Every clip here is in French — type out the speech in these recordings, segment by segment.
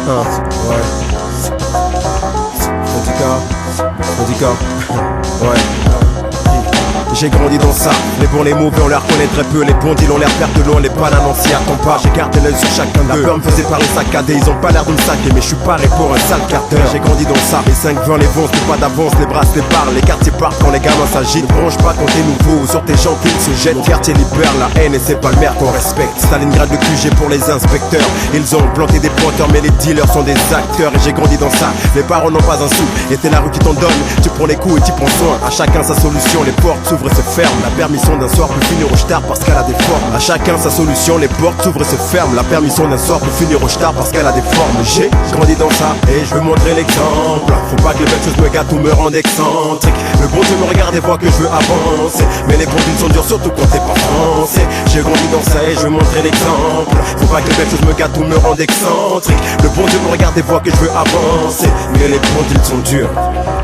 Ouais. Radical. Ouais. J'ai grandi dans ça, les bons les mauvais on les reconnaît très peu. Les bons deals on les repère de loin, les bananes on s'y attend pas. J'ai gardé l'œil sur chacun d'eux. La peur me faisait parler saccadé, ils ont pas l'air de me saquer, mais je suis paré pour un sale quart d'heure. J'ai grandi dans ça, les 5-20, les bons, pas d'avance, les brasses, les barres, les quartiers partent quand les gamins s'agitent. Ne bronche pas quand t'es nouveau, sur tes gens qu'ils se jettent. Mon quartier libère la haine et c'est pas le maire qu'on respecte. Stalingrad de QG pour les inspecteurs. Ils ont planté des pointeurs mais les dealers sont des acteurs. Et j'ai grandi dans ça, les parents n'ont pas un sou. Et c'est la rue qui t'en donne, tu prends les coups et tu prends soin. À chacun sa solution, les portes s'ouvrent et se ferment. La permission d'un soir peut finir au star parce qu'elle a des formes. À chacun sa solution, les portes s'ouvrent et se ferment. La permission d'un soir peut finir au star parce qu'elle a des formes. J'ai grandi dans ça et je veux montrer l'exemple. Faut pas que les belles choses me gâtent ou me rendent excentrique. Le bon Dieu me regarde et voit que je veux avancer, mais les bons deals sont durs surtout quand t'es pas français. J'ai grandi dans ça et je veux montrer l'exemple. Faut pas que les belles choses me gâtent ou me rendent excentrique. Le bon Dieu me regarde et voit que je veux avancer, mais les bons deals sont durs.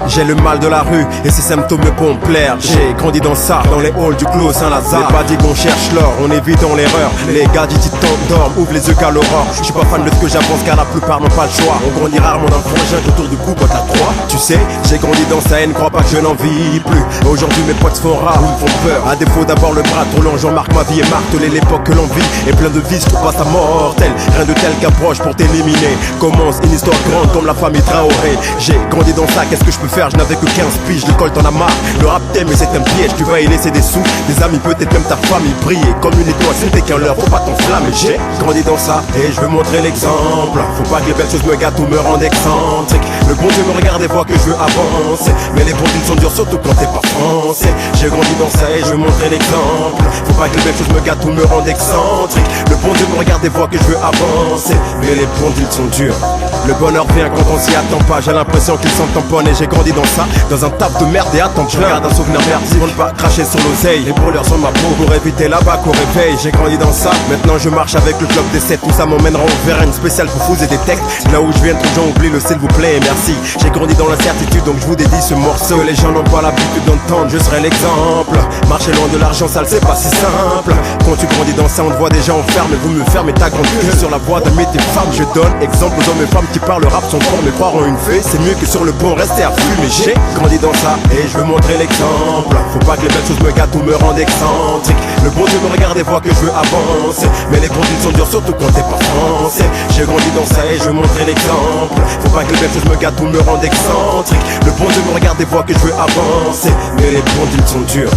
J'ai le mal de la rue et ces symptômes me font plaire. J'ai grandi dans ça, dans les halls du clos Saint-Lazare. Les pas dit qu'on cherche l'or, on évite dans l'erreur. Les gars du titan dorment, ouvre les yeux qu'à l'aurore. Je suis pas fan de ce que j'avance car la plupart n'ont pas le choix. On grandit rarement d'un frangin autour du cou quand la croix. Tu sais, j'ai grandi dans sa haine, crois pas que je n'en vis plus. Aujourd'hui mes potes se font rares, ils me font peur. À défaut d'avoir le bras trop long, Jean-Marc, ma vie est martelée. L'époque que l'on vit est plein de vices, je passe à mortel. Rien de tel qu'approche pour t'éliminer. Commence une histoire grande comme la famille Traoré. J'ai grandi dans ça, qu'est-ce que je peux faire? Je n'avais que 15 piges, l'école t'en a marre. Le rap t'aime mais c'est un piège, tu vas y laisser des sous, des amis, peut-être même ta famille briller comme une étoile, c'était qu'un leurre, faut pas t'enflammer. J'ai grandi dans ça et je veux montrer l'exemple. Faut pas que les belles choses me gâtent ou me rendent excentrique. Le bon Dieu me regarde et voit que je veux avancer, mais les bons deals sont durs surtout quand t'es pas français. J'ai grandi dans ça et je veux montrer l'exemple. Faut pas que les belles choses me gâtent ou me rendent excentrique. Le bon Dieu me regarde et voit que je veux avancer, mais les bons deals sont durs. Le bonheur vient quand on s'y attend pas. J'ai l'impression qu'ils s'en tamponnent et j'ai grandi dans ça, dans un taf de merde et attends. Je regarde un souvenir merdique pour ne pas cracher sur l'oseille. Les brûleurs sont ma peau pour éviter la bac au réveil. J'ai grandi dans ça, maintenant je marche avec le club des 7. Tout ça m'emmènera vers une spéciale pour fous et des textes. Là où je viens, trop de gens oublient le s'il vous plaît et merci. J'ai grandi dans l'incertitude donc je vous dédie ce morceau. Les gens n'ont pas l'habitude d'entendre, je serai l'exemple. Marcher loin de l'argent sale c'est pas si simple. Quand tu grandis dans ça on te voit déjà enfermé. Vous me fermez ta grande gueule sur la voie de mes femmes. Je donne exemple aux hommes et femmes qui parlent rap sont forts mais croire en une fée. C'est mieux que sur le pont rester à flux. Mais j'ai grandi dans ça et je veux montrer l'exemple. Faut pas que les belles choses me gâtent ou me rendent excentrique. Le bon Dieu me regarde et voit que je veux avancer, mais les bons deals sont durs surtout quand t'es pas français. J'ai grandi dans ça et je veux montrer l'exemple. Faut pas que les belles choses me gâtent ou me rendent excentrique. Le bon Dieu me regarde et voit que je veux avancer, mais les bons deals sont durs.